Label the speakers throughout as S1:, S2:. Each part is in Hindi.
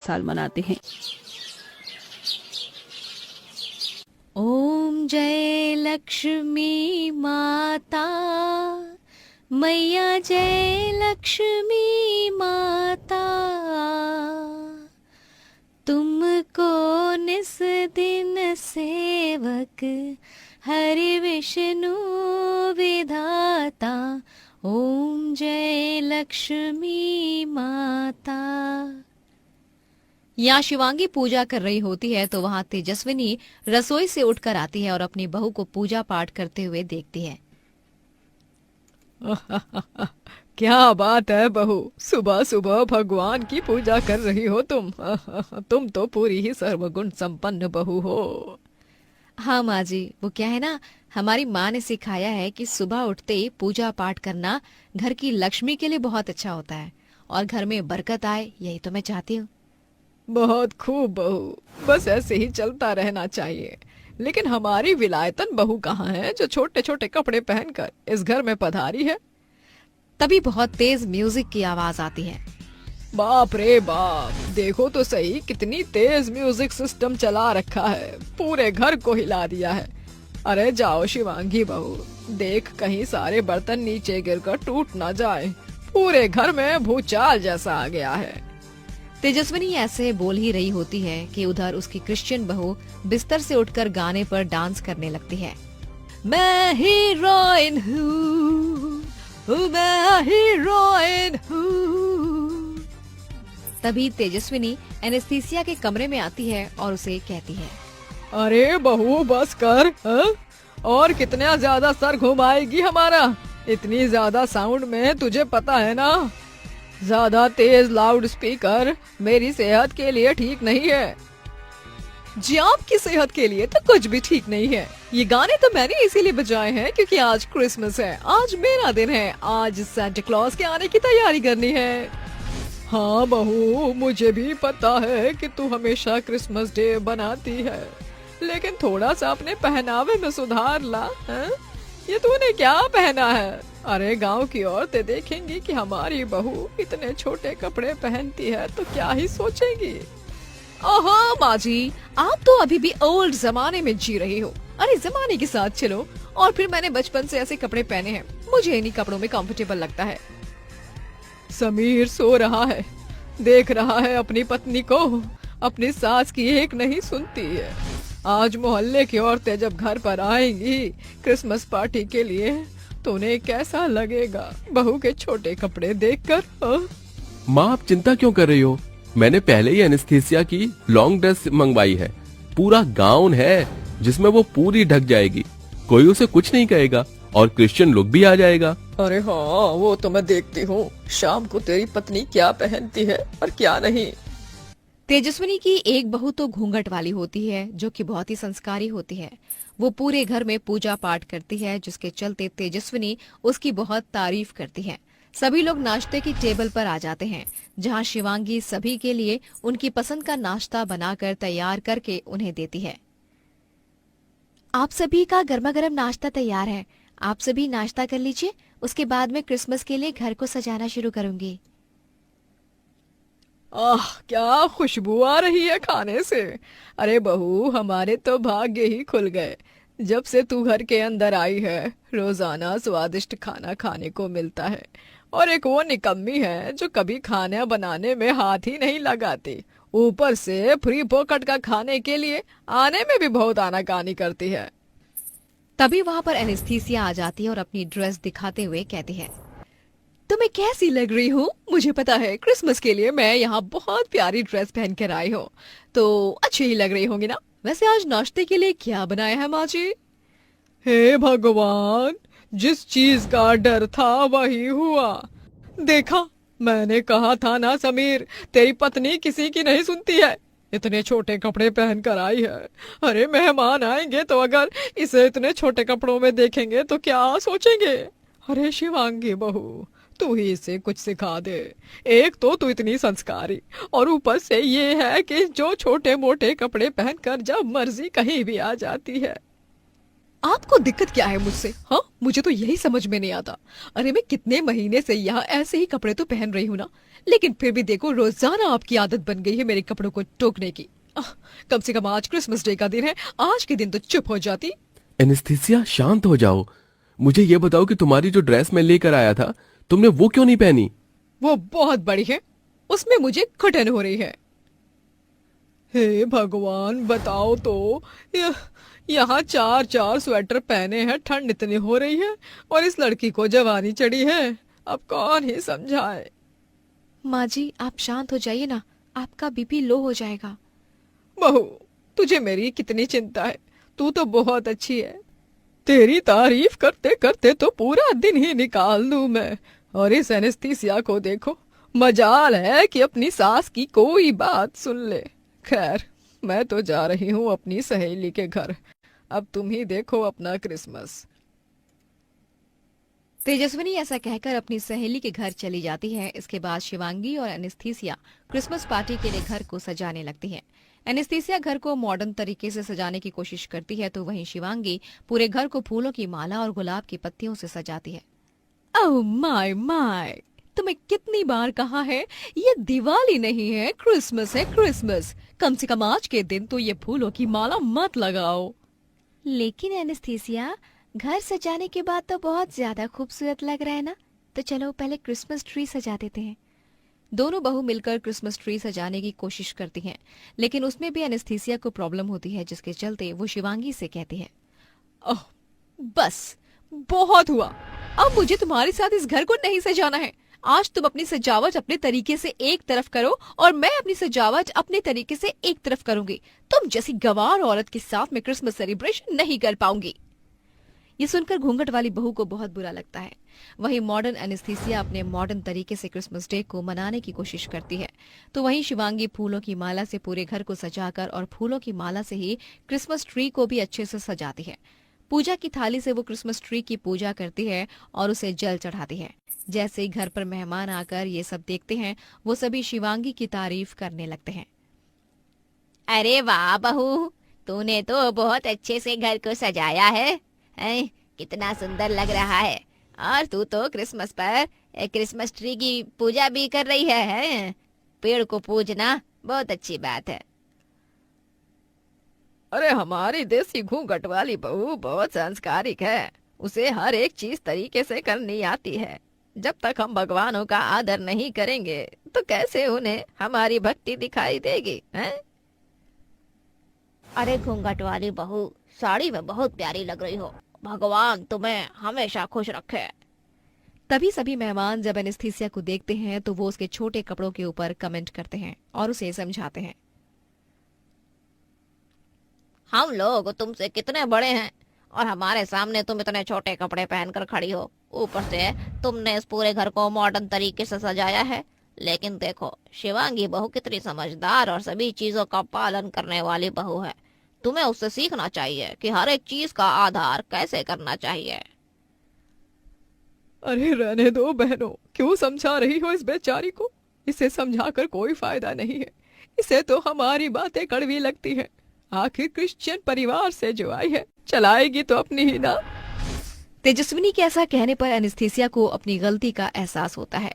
S1: साल मनाते हैं।
S2: ओम जय लक्ष्मी माता मैया, जय लक्ष्मी माता, तुमको निस दिन सेवक हरि विष्णु विधाता। ओम जय लक्ष्मी माता। यहाँ शिवांगी पूजा कर रही होती है तो वहाँ तेजस्विनी रसोई से उठकर आती है और अपनी बहू को पूजा पाठ करते हुए देखती है।
S3: क्या बात है बहू, सुबह सुबह भगवान की पूजा कर रही हो तुम। तुम तो पूरी ही सर्वगुण संपन्न बहू हो।
S2: हाँ माँ जी, वो क्या है ना, हमारी माँ ने सिखाया है कि सुबह उठते ही पूजा पाठ करना घर की लक्ष्मी के लिए बहुत अच्छा होता है और घर में बरकत आए, यही तो मैं चाहती हूँ।
S3: बहुत खूब बहू, बस ऐसे ही चलता रहना चाहिए। लेकिन हमारी विलायतन बहू कहाँ है जो छोटे छोटे कपड़े पहनकर इस घर में पधारी है?
S2: तभी बहुत तेज म्यूजिक की आवाज आती है।
S3: बाप रे बाप, देखो तो सही कितनी तेज म्यूजिक सिस्टम चला रखा है, पूरे घर को हिला दिया है। अरे जाओ शिवांगी बहू, देख कहीं सारे बर्तन नीचे गिरकर टूट ना जाए, पूरे घर में भूचाल जैसा आ गया है।
S2: तेजस्विनी ऐसे बोल ही रही होती है कि उधर उसकी क्रिश्चियन बहू बिस्तर से उठकर गाने पर डांस करने लगती है। मैं हीरोइन हूँ, मैं हीरोइन हूँ। तभी तेजस्विनी एनेस्थीसिया के कमरे में आती है और उसे कहती है,
S3: अरे बहू बस कर, हा? और कितना ज्यादा सर घुमाएगी हमारा? इतनी ज्यादा साउंड में तुझे पता है ना, ज्यादा तेज लाउड स्पीकर मेरी सेहत के लिए ठीक नहीं है। जी आपकी सेहत के लिए तो कुछ भी ठीक नहीं है। ये गाने तो मैंने इसीलिए बजाए हैं क्योंकि आज क्रिसमस है, आज मेरा दिन है, आज सांता क्लॉज के आने की तैयारी करनी है। हाँ बहू, मुझे भी पता है कि तू हमेशा क्रिसमस डे बनाती है, लेकिन थोड़ा सा अपने पहनावे में सुधार ला। है? ये तूने क्या पहना है? अरे गांव की औरतें देखेंगी कि हमारी बहू इतने छोटे कपड़े पहनती है तो क्या ही सोचेंगी। ओहो माँ जी, आप तो अभी भी ओल्ड जमाने में जी रही हो। अरे जमाने के साथ चलो। और फिर मैंने बचपन से ऐसे कपड़े पहने हैं, मुझे इन्हीं कपड़ों में कंफर्टेबल लगता है। समीर सो रहा है, देख रहा है अपनी पत्नी को, अपनी सास की एक नहीं सुनती है। आज मोहल्ले की औरतें जब घर पर आएंगी क्रिसमस पार्टी के लिए तो उन्हें कैसा लगेगा बहू के छोटे कपड़े देखकर।
S4: माँ आप चिंता क्यों कर रही हो? मैंने पहले ही एनेस्थीसिया की लॉन्ग ड्रेस मंगवाई है, पूरा गाउन है जिसमें वो पूरी ढक जाएगी, कोई उसे कुछ नहीं कहेगा और क्रिश्चियन लुक भी आ जाएगा।
S3: अरे हाँ, वो तो मैं देखती हूँ शाम को तेरी पत्नी क्या पहनती है और क्या नहीं।
S2: तेजस्विनी की एक बहू तो घूंघट वाली होती है जो कि बहुत ही संस्कारी होती है। वो पूरे घर में पूजा पाठ करती है जिसके चलते तेजस्विनी उसकी बहुत तारीफ करती है। सभी लोग नाश्ते की टेबल पर आ जाते हैं जहां शिवांगी सभी के लिए उनकी पसंद का नाश्ता बनाकर तैयार करके उन्हें देती है। आप सभी का गर्मा गर्म नाश्ता तैयार है, आप सभी नाश्ता कर लीजिए, उसके बाद मैं क्रिसमस के लिए घर को सजाना शुरू करूंगी।
S3: आह क्या खुशबू आ रही है खाने से। अरे बहू, हमारे तो भाग्य ही खुल गए, जब से तू घर के अंदर आई है रोजाना स्वादिष्ट खाना खाने को मिलता है। और एक वो निकम्मी है जो कभी खाना बनाने में हाथ ही नहीं लगाती, ऊपर से फ्री पॉकेट का खाने के लिए आने में भी बहुत आनाकानी करती है।
S2: तभी वहां पर एनेस्थीसिया आ जाती है और अपनी ड्रेस दिखाते हुए कहती है, तुम्हें कैसी लग रही हूँ? मुझे पता है क्रिसमस के लिए मैं यहाँ बहुत प्यारी ड्रेस पहन कर आई हूँ, तो अच्छी ही लग रही होंगी ना। वैसे आज नाश्ते के लिए क्या बनाया है माँ जी?
S3: हे भगवान, जिस चीज का डर था वही हुआ। देखा, मैंने कहा था ना समीर, तेरी पत्नी किसी की नहीं सुनती है, इतने छोटे कपड़े पहन कर आई है। अरे मेहमान आएंगे तो अगर इसे इतने छोटे कपड़ों में देखेंगे तो क्या सोचेंगे। अरे शिवांगी बहू, तू ही इसे कुछ सिखा दे। एक तो तू इतनी संस्कारी और ऊपर से ये है कि जो छोटे मोटे कपड़े पहनकर जब मर्जी कहीं भी आ जाती है। आपको दिक्कत क्या है मुझसे? हाँ, मुझे तो यही समझ में नहीं आता। अरे मैं कितने महीने से यहाँ ऐसे ही कपड़े तो पहन रही हूँ ना, लेकिन फिर भी देखो, रोजाना आपकी आदत बन गई है मेरे कपड़ों को टोकने की। कम से कम आज क्रिसमस डे का दिन है, आज के दिन तो चुप हो जाती।
S4: एनेस्थीसिया, शांत हो जाओ। मुझे ये बताओ कि तुम्हारी जो ड्रेस मैं लेकर आया था, तुमने वो क्यों नहीं पहनी?
S3: वो बहुत बड़ी है, उसमें मुझे घुटन हो रही है। हे भगवान, बताओ तो, यहाँ 4 स्वेटर पहने हैं, ठंड इतनी हो रही है, और इस लड़की को जवानी चढ़ी है। अब कौन ही समझाए।
S2: माँ जी, आप शांत हो जाइए ना, आपका बीपी लो हो जाएगा।
S3: बहू, तुझे मेरी कितनी चिंता है, तू तो बहुत अच्छी है। तेरी तारीफ करते करते तो पूरा दिन ही निकाल दूं मैं। और इस एनेस्थीसिया को देखो, मजाल है कि अपनी सास की कोई बात सुन ले। खैर, मैं तो जा रही हूँ अपनी सहेली के घर। अब तुम ही देखो अपना क्रिसमस।
S2: तेजस्विनी ऐसा कहकर अपनी सहेली के घर चली जाती है। इसके बाद शिवांगी और एनेस्थीसिया क्रिसमस पार्टी के लिए घर को सजाने लगती हैं। एनेस्थीसिया घर को मॉडर्न तरीके से सजाने की कोशिश करती है, तो वहीं शिवांगी पूरे घर को फूलों की माला और गुलाब की पत्तियों से सजाती है। ओह माय माय, तुम्हें कितनी बार कहा है, ये दिवाली नहीं है, क्रिसमस है, क्रिसमस। कम से कम आज के दिन तो ये फूलों की माला मत लगाओ। लेकिन एनेस्थीसिया, घर सजाने के बाद तो बहुत ज्यादा खूबसूरत लग रहा है ना, तो चलो पहले क्रिसमस ट्री सजा देते हैं। दोनों बहू मिलकर क्रिसमस ट्री सजाने की कोशिश करती हैं, लेकिन उसमें भी एनेस्थीसिया को प्रॉब्लम होती है, जिसके चलते वो शिवांगी से कहती है,
S3: ओह, बस बहुत हुआ, अब मुझे तुम्हारे साथ इस घर को नहीं सजाना है। आज तुम अपनी सजावट अपने तरीके से एक तरफ करो, और मैं अपनी सजावट अपने तरीके से एक तरफ करूंगी। तुम जैसी गंवार औरत के साथ मैं क्रिसमस सेलिब्रेशन नहीं कर पाऊंगी।
S2: ये सुनकर घूंघट वाली बहू को बहुत बुरा लगता है। वहीं मॉडर्न एनेस्थीसिया अपने मॉडर्न तरीके से क्रिसमस डे को मनाने की कोशिश करती है, तो वहीं शिवांगी फूलों की माला से पूरे घर को सजाकर और फूलों की माला से ही क्रिसमस ट्री को भी अच्छे से सजाती है। पूजा की थाली से वो क्रिसमस ट्री की पूजा करती है और उसे जल चढ़ाती है। जैसे ही घर पर मेहमान आकर ये सब देखते हैं, वो सभी शिवांगी की तारीफ करने लगते हैं।
S1: अरे वाह बहू, तूने तो बहुत अच्छे से घर को सजाया है। कितना सुंदर लग रहा है। और तू तो क्रिसमस पर क्रिसमस ट्री की पूजा भी कर रही है। पेड़ को पूजना बहुत अच्छी बात है।
S3: अरे हमारी देसी घूंघट वाली बहू बहुत संस्कारिक है, उसे हर एक चीज तरीके से करनी आती है। जब तक हम भगवानों का आदर नहीं करेंगे तो कैसे उन्हें हमारी भक्ति दिखाई देगी, हैं?
S1: अरे घूंघट वाली बहू, साड़ी में बहुत प्यारी लग रही हो। भगवान तुम्हें हमेशा खुश रखे।
S2: तभी सभी मेहमान जब एनेस्थीसिया को देखते हैं, तो वो उसके छोटे कपड़ों के ऊपर कमेंट करते हैं और उसे समझाते हैं।
S1: हम लोग तुमसे कितने बड़े हैं और हमारे सामने तुम इतने छोटे कपड़े पहनकर खड़ी हो। ऊपर से तुमने इस पूरे घर को मॉडर्न तरीके से सजाया है। लेकिन देखो, शिवांगी बहू कितनी समझदार और सभी चीजों का पालन करने वाली बहू है। तुम्हें उससे सीखना चाहिए कि हर एक चीज का आधार कैसे करना चाहिए।
S3: अरे रहने दो बहनों, क्यों समझा रही हो इस बेचारी को? इसे समझाकर कोई फायदा नहीं है। इसे तो हमारी बातें कड़वी लगती है। आखिर क्रिश्चियन परिवार से जो आई है, चलाएगी तो अपनी ही ना।
S2: तेजस्विनी के ऐसा कहने पर एनेस्थीसिया को अपनी गलती का एहसास होता है।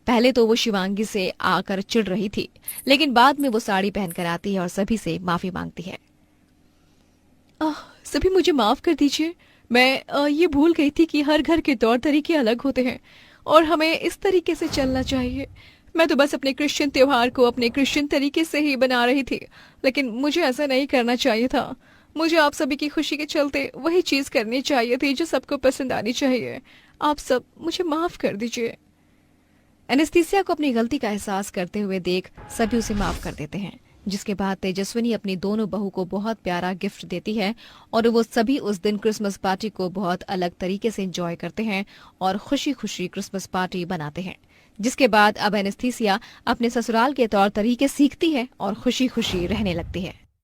S2: पहले तो वो शिवांगी से आकर चिढ़ रही थी, लेकिन बाद में वो साड़ी पहनकर आती है और सभी से माफी मांगती है।
S3: सभी मुझे माफ कर दीजिए। मैं ये भूल गई थी कि हर घर के तौर तरीके अलग होते हैं और हमें इस तरीके से चलना चाहिए। मैं तो बस अपने क्रिश्चियन त्योहार को अपने क्रिश्चियन तरीके से ही बना रही थी, लेकिन मुझे ऐसा नहीं करना चाहिए था। मुझे आप सभी की खुशी के चलते वही चीज करनी चाहिए थी जो सबको पसंद आनी चाहिए। आप सब मुझे माफ कर दीजिए।
S2: एनेस्थीसिया को अपनी गलती का एहसास करते हुए देख सभी उसे माफ कर देते हैं, जिसके बाद तेजस्विनी अपनी दोनों बहू को बहुत प्यारा गिफ्ट देती है और वो सभी उस दिन क्रिसमस पार्टी को बहुत अलग तरीके से एंजॉय करते हैं और खुशी खुशी क्रिसमस पार्टी बनाते हैं। जिसके बाद अब एनेस्थीसिया अपने ससुराल के तौर तरीके सीखती है और खुशी खुशी रहने लगती है।